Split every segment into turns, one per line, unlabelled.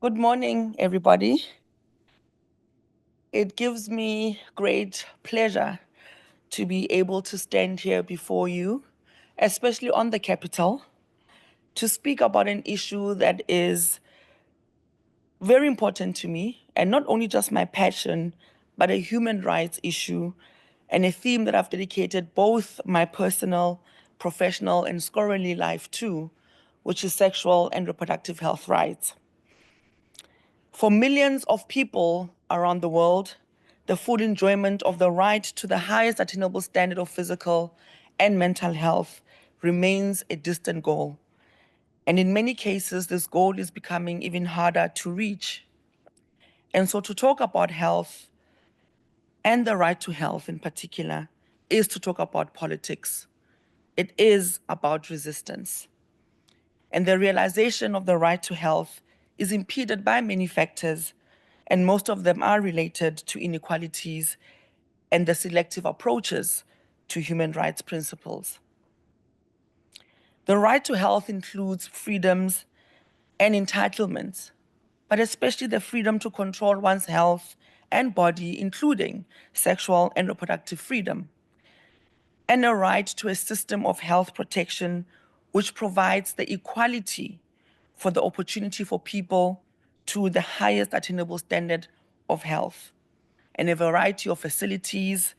Good morning, everybody. It gives me great pleasure to be able to stand here before you, especially on the Capitol, to speak about an issue that is very important to me, and not only just my passion, but a human rights issue and a theme that I've dedicated both my personal, professional, and scholarly life to, which is sexual and reproductive health rights. For millions of people around the world, the full enjoyment of the right to the highest attainable standard of physical and mental health remains a distant goal. And in many cases, this goal is becoming even harder to reach. And so to talk about health and the right to health in particular is to talk about politics. It is about resistance. And the realization of the right to health is impeded by many factors, and most of them are related to inequalities and the selective approaches to human rights principles. The right to health includes freedoms and entitlements, but especially the freedom to control one's health and body, including sexual and reproductive freedom, and a right to a system of health protection which provides the equality for the opportunity for people to the highest attainable standard of health, and a variety of facilities,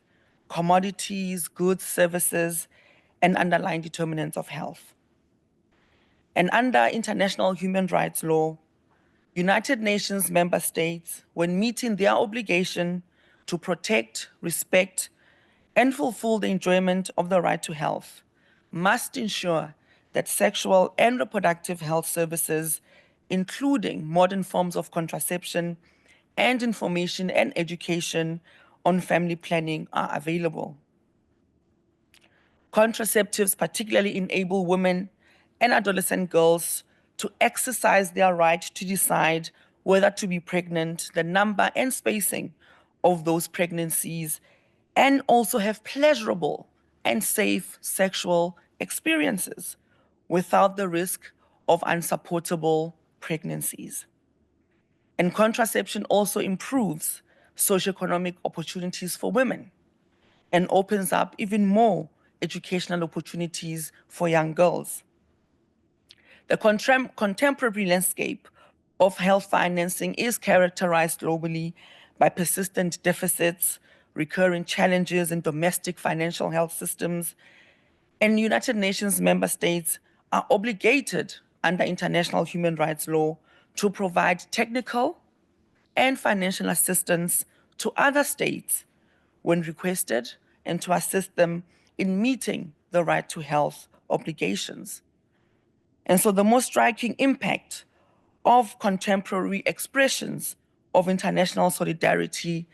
commodities, goods, services, and underlying determinants of health. And under international human rights law, United Nations member states, when meeting their obligation to protect, respect, and fulfill the enjoyment of the right to health, must ensure that sexual and reproductive health services, including modern forms of contraception and information and education on family planning, are available. Contraceptives particularly enable women and adolescent girls to exercise their right to decide whether to be pregnant, the number and spacing of those pregnancies, and also have pleasurable and safe sexual experiences without the risk of unsupportable pregnancies. And contraception also improves socioeconomic opportunities for women and opens up even more educational opportunities for young girls. The contemporary landscape of health financing is characterized globally by persistent deficits, recurring challenges in domestic financial health systems, and United Nations member states are obligated under international human rights law to provide technical and financial assistance to other states when requested and to assist them in meeting the right to health obligations. And so the most striking impact of contemporary expressions of international solidarity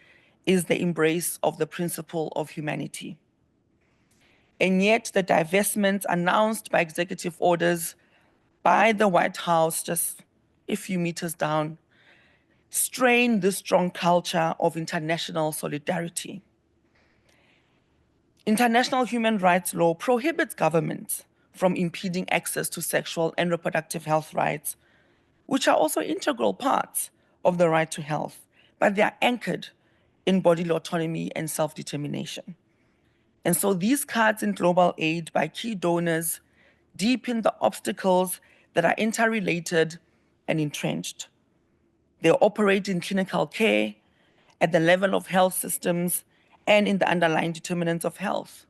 is the embrace of the principle of humanity. And yet the divestments announced by executive orders by the White House just a few meters down strain this strong culture of international solidarity. International human rights law prohibits governments from impeding access to sexual and reproductive health rights, which are also integral parts of the right to health, but they are anchored in bodily autonomy and self-determination. And so these cuts in global aid by key donors deepen the obstacles that are interrelated and entrenched. They operate in clinical care, at the level of health systems, and in the underlying determinants of health.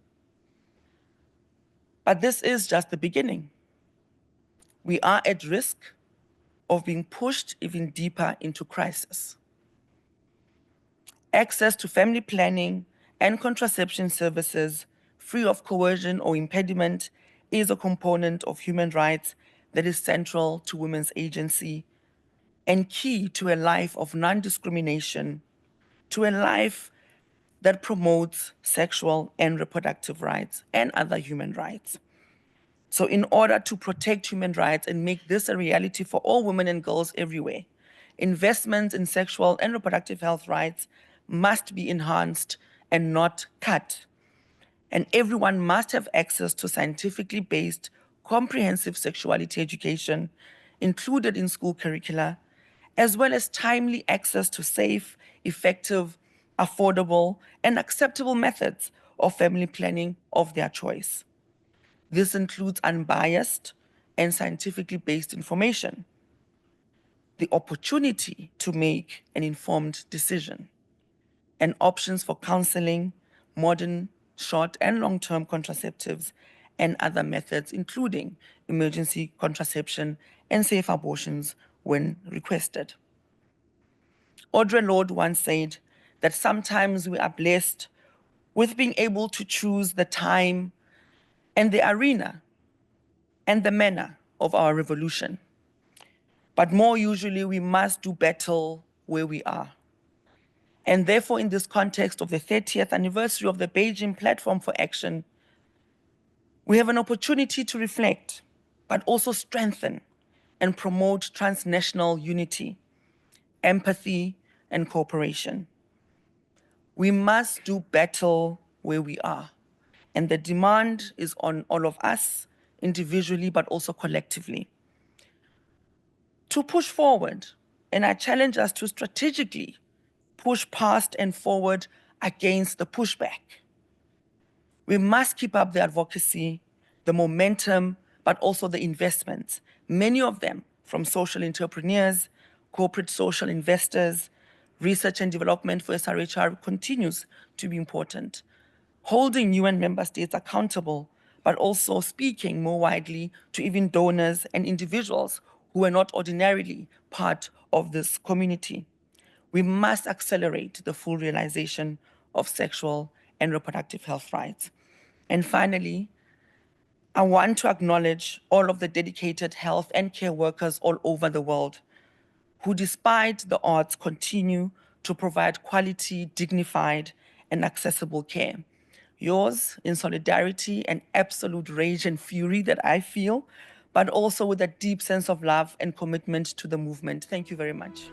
But this is just the beginning. We are at risk of being pushed even deeper into crisis. Access to family planning and contraception services free of coercion or impediment is a component of human rights that is central to women's agency and key to a life of non-discrimination, to a life that promotes sexual and reproductive rights and other human rights. So in order to protect human rights and make this a reality for all women and girls everywhere, investments in sexual and reproductive health rights must be enhanced and not cut. And everyone must have access to scientifically based, comprehensive sexuality education included in school curricula as well as timely access to safe, effective, affordable, and acceptable methods of family planning of their choice. This includes unbiased and scientifically based information, the opportunity to make an informed decision, and options for counseling, modern, short, and long-term contraceptives, and other methods, including emergency contraception and safe abortions when requested. Audre Lorde once said that sometimes we are blessed with being able to choose the time and the arena and the manner of our revolution. But more usually, we must do battle where we are. And therefore, in this context of the 30th anniversary of the Beijing Platform for Action, we have an opportunity to reflect, but also strengthen and promote transnational unity, empathy, and cooperation. We must do battle where we are. And the demand is on all of us, individually, but also collectively, to push forward. And I challenge us to strategically push past and forward against the pushback. We must keep up the advocacy, the momentum, but also the investments, many of them from social entrepreneurs, corporate social investors. Research and development for SRHR continues to be important. Holding UN member states accountable, but also speaking more widely to even donors and individuals who are not ordinarily part of this community. We must accelerate the full realization of sexual and reproductive health rights. And finally, I want to acknowledge all of the dedicated health and care workers all over the world who, despite the odds, continue to provide quality, dignified, and accessible care. Yours in solidarity and absolute rage and fury that I feel, but also with a deep sense of love and commitment to the movement. Thank you very much.